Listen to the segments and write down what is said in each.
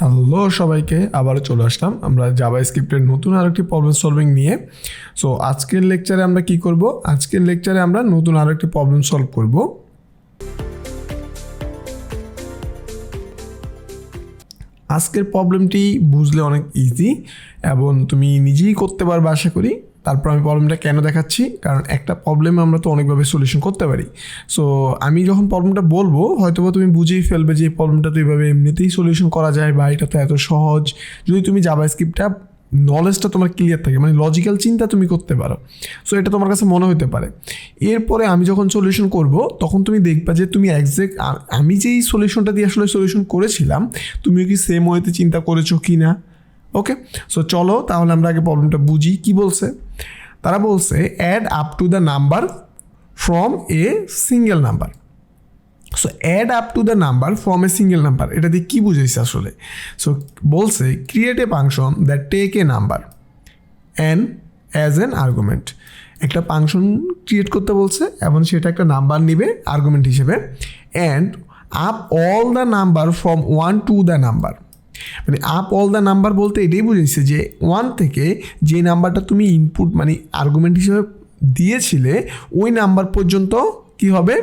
Hello সবাইকে, আবার চলে আসলাম আমরা জাভাস্ক্রিপ্টের নতুন আরেকটি প্রবলেম সলভিং নিয়ে। সো আজকের লেকচারে আমরা কি করব? আজকের লেকচারে আমরা নতুন আরেকটি প্রবলেম সলভ করব। আজকের প্রবলেমটি বুঝলে অনেক ইজি এবং তুমি নিজেই করতে পারবে আশা করি। তারপর আমি প্রবলেমটা কেন দেখাচ্ছি, কারণ একটা প্রবলেমে আমরা তো অনেকভাবে সলিউশন করতে পারি। সো আমি যখন প্রবলেমটা বলবো হয়তো তুমি বুঝেই ফেলবে যে এই প্রবলেমটা তো এইভাবে এমনিতেই সলিউশন করা যায়, বা এটা তো এত সহজ যদি তুমি জাভাস্ক্রিপ্টটা নলেজটা তোমার ক্লিয়ার থাকে, মানে লজিক্যাল চিন্তা তুমি করতে পারো। সো এটা তোমার কাছে মনে হতে পারে। এরপরে আমি যখন সলিউশন করব তখন তুমি দেখবা যে তুমি এক্স্যাক্ট আমি যেই সলিউশনটা দিয়ে আসলে সলিউশন করেছিলাম তুমিও কি সেম ওয়েতে চিন্তা করেছো কি না। ওকে, সো চলো তাহলে আমরা আগে প্রবলেমটা বুঝি। কি বলছে? তারা বলছে add up to the number from a single number. So add up to the number from a single number, এটা দিয়ে কী বুঝাইছে আসলে? সো বলছে create a function that take a number and as an argument. একটা function create করতে বলছে এবং সেটা একটা নাম্বার নিবে আর্গুমেন্ট হিসেবে, and up all the number from 1 to the number. মানে আপ অল দ্য নাম্বার বলতে এটাই বুঝেছে যে 1 থেকে যে নাম্বারটা তুমি ইনপুট মানে আর্গুমেন্ট হিসেবে দিয়েছিলে ওই নাম্বার পর্যন্ত কি হবে?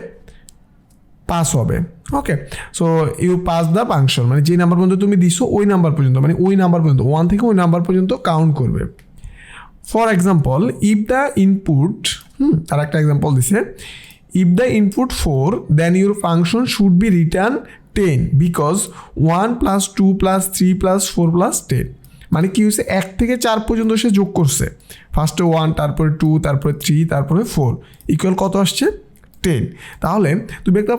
পাস হবে। Okay, so you pass the function, মানে যে নাম্বার পর্যন্ত তুমি দিছো ওই নাম্বার পর্যন্ত, মানে ওই নাম্বার পর্যন্ত 1 থেকে ওই নাম্বার পর্যন্ত কাউন্ট করবে। For example if the input, আর একটা এক্সাম্পল দিছে, if the input 4 then your function should be return 10 because 1 + 2 + 3 + 4 + 10। মানে কি হয়েছে, 1 থেকে 4 পর্যন্ত সে যোগ করছে। ফার্স্টে 1, তারপরে 2, তারপরে 3, তারপরে 4, ইকুয়াল কত আসছে? 10। তাহলে তুমি একটা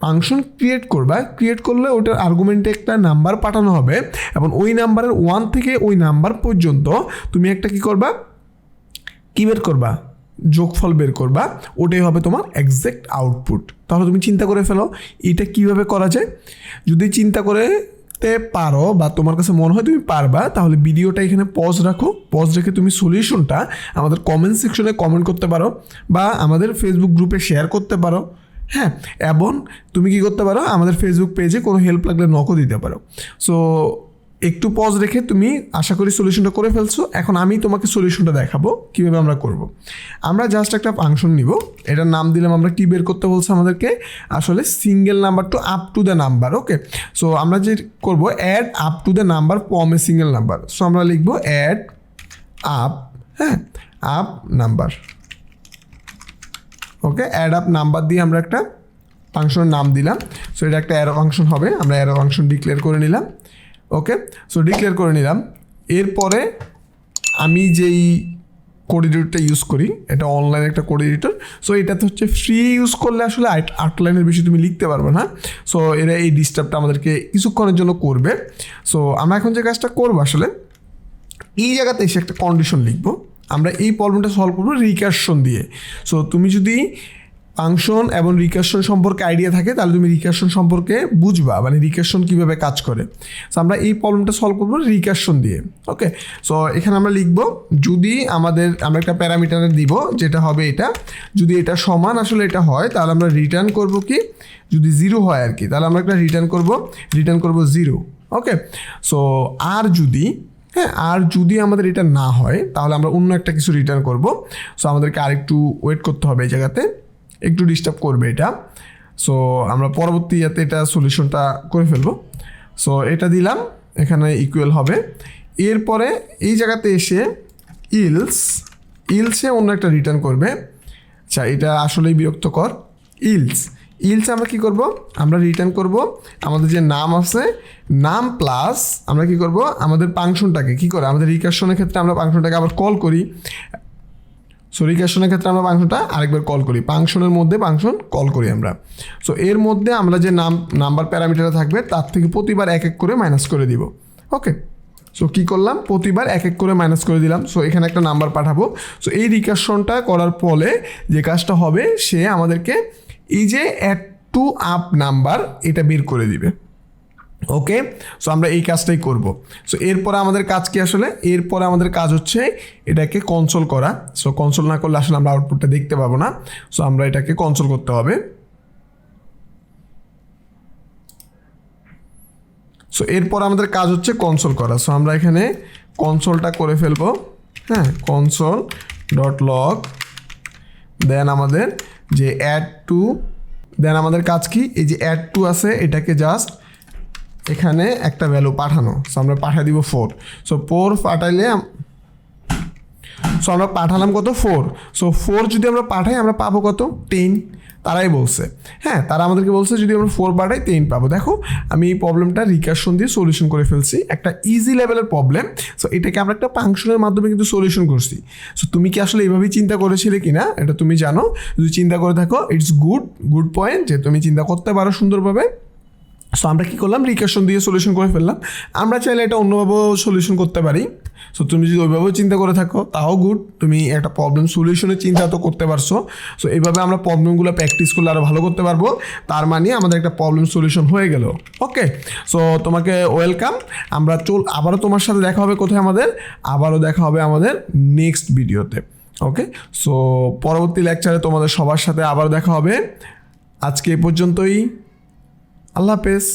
ফাংশন ক্রিয়েট করবা, ক্রিয়েট করলে ওটার আর্গুমেন্টে একটা নাম্বার পাঠানো হবে এবং ওই নাম্বারের 1 থেকে ওই নাম্বার পর্যন্ত তুমি একটা কি করবা, কি বের করবা? যোগফল বের করবা। ওটাই হবে তোমার এক্সাক্ট আউটপুট। তাহলে তুমি চিন্তা করে ফেলো এটা কিভাবে করা যায়। যদি চিন্তা করতে পারো বা তোমার কাছে মনে হয় তুমি পারবা, তাহলে ভিডিওটা এখানে পজ রাখো। পজ রেখে তুমি সলিউশনটা আমাদের কমেন্ট সেকশনে কমেন্ট করতে পারো বা আমাদের ফেসবুক গ্রুপে শেয়ার করতে পারো। হ্যাঁ, এবং তুমি কি করতে পারো, আমাদের ফেসবুক পেজে কোনো হেল্প লাগলে নকও দিতে পারো। সো একটু পজ রেখে তুমি আশা করি সলিউশনটা করে ফেলছো। এখন আমি তোমাকে সলিউশনটা দেখাবো কীভাবে আমরা করব। আমরা জাস্ট একটা ফাংশন নিব, এটার নাম দিলাম, আমরা কি বের করতে বলছে আমাদেরকে? আসলে single number to up to the number. Okay, so আমরা যে করব add up to the number from a single number. So আমরা লিখবো অ্যাড আপ, হ্যাঁ, up number. Okay, add up number দিয়ে আমরা একটা ফাংশনের নাম দিলাম। সো এটা একটা অ্যারো ফাংশন হবে, আমরা অ্যারো ফাংশন ডিক্লেয়ার করে নিলাম। ওকে, সো ডিক্লেয়ার করে নিলাম। এরপরে আমি যেই কোড এডিটরটা ইউজ করি, এটা অনলাইন একটা কোড এডিটর। সো এটাতে হচ্ছে ফ্রি ইউজ করলে আসলে 8 লাইনের বেশি তুমি লিখতে পারবে না। সো এরা এই ডিস্টার্বটা আমাদেরকে কিছুক্ষণের জন্য করবে। সো আমরা এখন যে কাজটা করবো আসলে এই জায়গাতে এসে একটা কন্ডিশন লিখবো। আমরা এই প্রবলেমটা সলভ করবো রিকারশন দিয়ে। সো তুমি যদি ফাংশন এবং রিকারশন সম্পর্কে আইডিয়া থাকে তাহলে তুমি রিকারশন সম্পর্কে বুঝবা, মানে রিকারশন কীভাবে কাজ করে। সো আমরা এই প্রবলেমটা সলভ করবো রিকারশন দিয়ে। ওকে, সো এখানে আমরা লিখবো যদি আমরা একটা প্যারামিটারে দিব যেটা হবে এটা, যদি এটা সমান আসলে এটা হয় তাহলে আমরা রিটার্ন করব কি, যদি 0 হয় আর কি তাহলে আমরা একটা রিটার্ন করব 0। ওকে, সো আর যদি আমাদের এটা না হয় তাহলে আমরা অন্য একটা কিছু রিটার্ন করব। সো আমাদেরকে আরেকটু ওয়েট করতে হবে, এই জায়গাতে একটু ডিস্টার্ব করবে এটা। সো আমরা পরবর্তী যাতে এটা সলিউশনটা করে ফেলবো। সো এটা দিলাম, এখানে ইকুয়াল হবে। এরপরে এই জায়গাতে এসে ইলসে অন্য একটা রিটার্ন করবে। আচ্ছা, এটা আসলেই বিরক্তকর। ইলসে আমরা কি করব, আমরা রিটার্ন করব আমাদের যে নাম আছে, নাম প্লাস আমরা কি করব, আমাদের ফাংশনটাকে কি করে, আমাদের রিকারশনের ক্ষেত্রে আমরা ফাংশনটাকে আবার কল করি। সো রিকারশনের ক্ষেত্রে আমরা ফাংশনটা আরেকবার কল করি, ফাংশনের মধ্যে ফাংশন কল করি আমরা। সো এর মধ্যে আমরা যে নাম্বার প্যারামিটার থাকবে তার থেকে প্রতিবার এক এক করে মাইনাস করে দিব। ওকে, সো কী করলাম, প্রতিবার এক এক করে মাইনাস করে দিলাম। সো এখানে একটা নাম্বার পাঠাবো। সো এই রিকারশনটা করার ফলে যে কাজটা হবে, সে আমাদেরকে এই যে অ্যাড টু আপ নাম্বার এটা বের করে দিবে। ওকে, সো আমরা এই কাজটাই করব। সো এরপরে আমাদের কাজ কি আসলে, এরপরে আমাদের কাজ হচ্ছে এটাকে কনসোল করা। সো কনসোল না করলে আসলে আমরা আউটপুটটা দেখতে পাবো না। সো আমরা এটাকে কনসোল করতে হবে। সো এরপর আমাদের কাজ হচ্ছে কনসোল করা। সো আমরা এখানে কনসোলটা করে ফেলবো, হ্যাঁ, কনসোল ডট লগ, দেন আমাদের যে অ্যাড টু, দেন আমাদের কাজ কি, এই যে অ্যাড টু আছে এটাকে জাস্ট এখানে একটা ভ্যালু পাঠানো। সো আমরা পাঠিয়ে দিব 4। সো 4 পাঠাইলে, সো আমরা পাঠালাম কত, 4। সো 4 যদি আমরা পাঠাই আমরা পাবো কত, 10। তারাই বলছে, হ্যাঁ, তারা আমাদেরকে বলছে যদি আমরা 4 পাঠাই 10 পাবো। দেখো আমি এই প্রবলেমটা রিকারশন দিয়ে সলিউশন করে ফেলছি, একটা ইজি লেভেলের প্রবলেম। সো এটাকে আমরা একটা ফাংশনের মাধ্যমে কিন্তু সলিউশন করছি। সো তুমি কি আসলে এইভাবেই চিন্তা করেছিলে কি না এটা তুমি জানো, যদি চিন্তা করে থাকো ইটস গুড পয়েন্ট যে তুমি চিন্তা করতে পারো সুন্দরভাবে। সো আমরা কী করলাম, রিকারশন দিয়ে সলিউশন করে ফেললাম। আমরা চাইলে এটা অন্যভাবেও সলিউশন করতে পারি। সো তুমি যদি ওইভাবেও চিন্তা করে থাকো তাও গুড, তুমি একটা প্রবলেম সলিউশনের চিন্তা তো করতে পারছো। সো এইভাবে আমরা প্রবলেমগুলো প্র্যাকটিস করলে আরও ভালো করতে পারবো, তার মানে আমাদের একটা প্রবলেম সলিউশন হয়ে গেল। ওকে, সো তোমাকে ওয়েলকাম। আমরা আবারও তোমার সাথে দেখা হবে কোথায়, আবারও দেখা হবে আমাদের নেক্সট ভিডিওতে। ওকে, সো পরবর্তী লেকচারে তোমাদের সবার সাথে আবার দেখা হবে। আজকে এ পর্যন্তই, আল্লাহ হাফেজ।